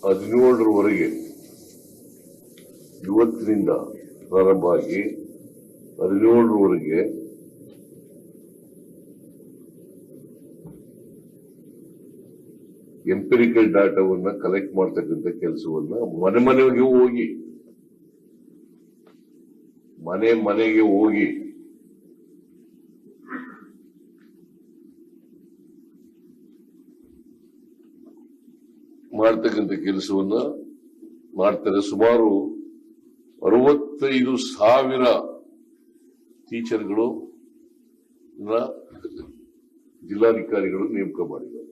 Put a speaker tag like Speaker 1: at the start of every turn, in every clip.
Speaker 1: 17ರವರೆಗೆ ಇವತ್ತಿನಿಂದ ಪ್ರಾರಂಭ ಆಗಿ 17ರವರೆಗೆ ಎಂಪಿರಿಕಲ್ ಡಾಟಾವನ್ನ ಕಲೆಕ್ಟ್ ಮಾಡ್ತಕ್ಕಂಥ ಕೆಲಸವನ್ನ ಮನೆಗೆ ಹೋಗಿ ಮಾಡ್ತಕ್ಕಂಥ ಕೆಲಸವನ್ನ ಮಾಡ್ತಾರೆ. ಸುಮಾರು 65,000 ಟೀಚರ್ಗಳು ಜಿಲ್ಲಾಧಿಕಾರಿಗಳು ನೇಮಕ ಮಾಡಿದ್ದಾರೆ.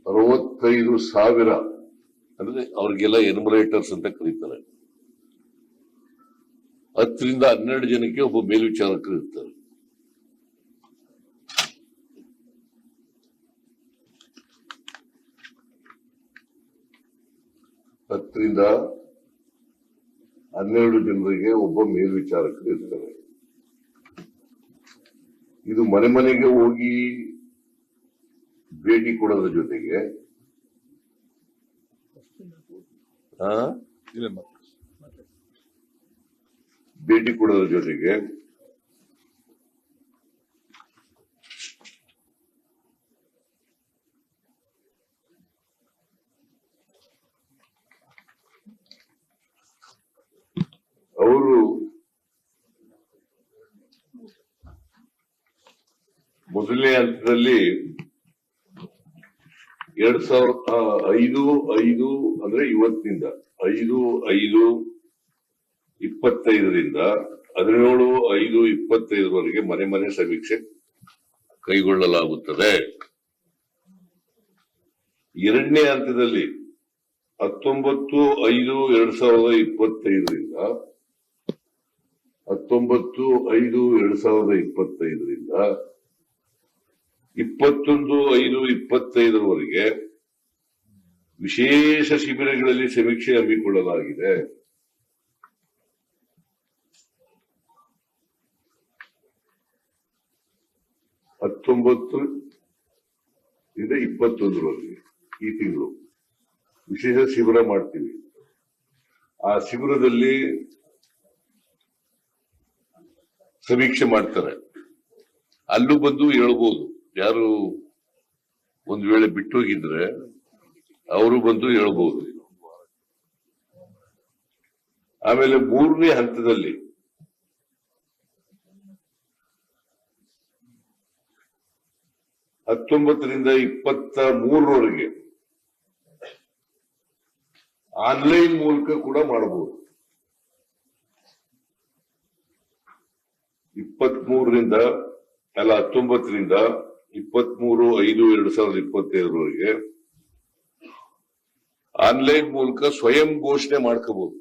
Speaker 1: $65,000 ಅಂದ್ರೆ ಅವ್ರಿಗೆಲ್ಲ ಎನ್ಯುಮರೇಟರ್ಸ್ ಅಂತ ಕರೀತಾರೆ. 10 ರಿಂದ 12 ಜನಕ್ಕೆ ಒಬ್ಬ ಮೇಲ್ವಿಚಾರಕರು ಇರ್ತಾರೆ. ಹತ್ತರಿಂದ 12 ಜನರಿಗೆ ಒಬ್ಬ ಮೇಲ್ವಿಚಾರಕರು ಇರ್ತಾರೆ. ಇದು ಮನೆಗೆ ಹೋಗಿ ಭೇಟಿ ಕೊಡೋದ್ರ ಜೊತೆಗೆ ಅವರು ಮೊದಲನೇ ಹಂತದಲ್ಲಿ 2005 ಅಂದ್ರೆ ಇವತ್ತಿನಿಂದ 5/5/25ರಿಂದ 17/5/25ವರೆಗೆ ಮನೆ ಸಮೀಕ್ಷೆ ಕೈಗೊಳ್ಳಲಾಗುತ್ತದೆ. ಎರಡನೇ ಹಂತದಲ್ಲಿ 19/5/2025ರಿಂದ 21/5/25ವರೆಗೆ ವಿಶೇಷ ಶಿಬಿರಗಳಲ್ಲಿ ಸಮೀಕ್ಷೆ ಹಮ್ಮಿಕೊಳ್ಳಲಾಗಿದೆ. ರಿಂದ 21ರವರೆಗೆ ಈ ತಿಂಗಳು ವಿಶೇಷ ಶಿಬಿರ ಮಾಡ್ತೀವಿ. ಆ ಶಿಬಿರದಲ್ಲಿ ಸಮೀಕ್ಷೆ ಮಾಡ್ತಾರೆ. ಅಲ್ಲೂ ಬಂದು ಹೇಳ್ಬೋದು, ಯಾರು ಒಂದು ವೇಳೆ ಬಿಟ್ಟೋಗಿದ್ರೆ ಅವರು ಬಂದು ಹೇಳ್ಬೋದು. ಆಮೇಲೆ 3ನೇ ಹಂತದಲ್ಲಿ 19 ರಿಂದ 23ರವರೆಗೆ ಆನ್ಲೈನ್ ಮೂಲಕ ಕೂಡ ಮಾಡಬಹುದು. 19 ರಿಂದ 23/5/2025ವರೆಗೆ ಆನ್ಲೈನ್ ಮೂಲಕ ಸ್ವಯಂ ಘೋಷಣೆ ಮಾಡ್ಕೋಬಹುದು.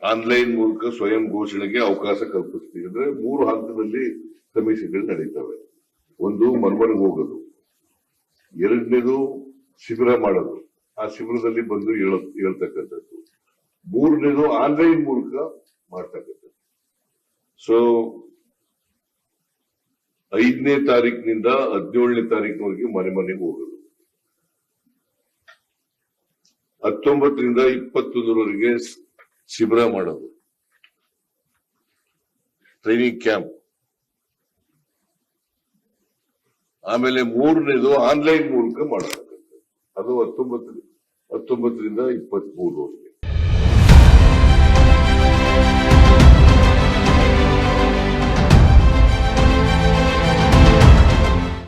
Speaker 1: ಆನ್ಲೈನ್ ಮೂಲಕ ಸ್ವಯಂ ಘೋಷಣೆಗೆ ಅವಕಾಶ ಕಲ್ಪಿಸ್ತೀವಿ. ಅಂದ್ರೆ 3 ಹಂತದಲ್ಲಿ ಸಮೀಕ್ಷೆಗಳು ನಡೀತವೆ. ಒಂದು ಮನೆಗೆ ಹೋಗೋದು, ಎರಡನೇದು ಶಿಬಿರ ಮಾಡೋದು, ಆ ಶಿಬಿರದಲ್ಲಿ ಬಂದು ಹೇಳ್ತಕ್ಕಂಥದ್ದು, 3ನೇದು ಆನ್ಲೈನ್ ಮೂಲಕ ಮಾಡ್ತಕ್ಕಂಥದ್ದು. ಸೊ 5ನೇ ತಾರೀಕಿನಿಂದ 17ನೇ ತಾರೀಕಿನವರೆಗೆ ಮನೆಗೆ ಹೋಗೋದು, 19 ರಿಂದ 21ರವರೆಗೆ ಶಿಬಿರ ಮಾಡೋದು, ಟ್ರೈನಿಂಗ್ ಕ್ಯಾಂಪ್. ಆಮೇಲೆ 3ನೇದು ಆನ್ಲೈನ್ ಮೂಲಕ ಮಾಡತಕ್ಕಂಥದ್ದು. ಅದು 19 ರಿಂದ 23ರವರೆಗೆ.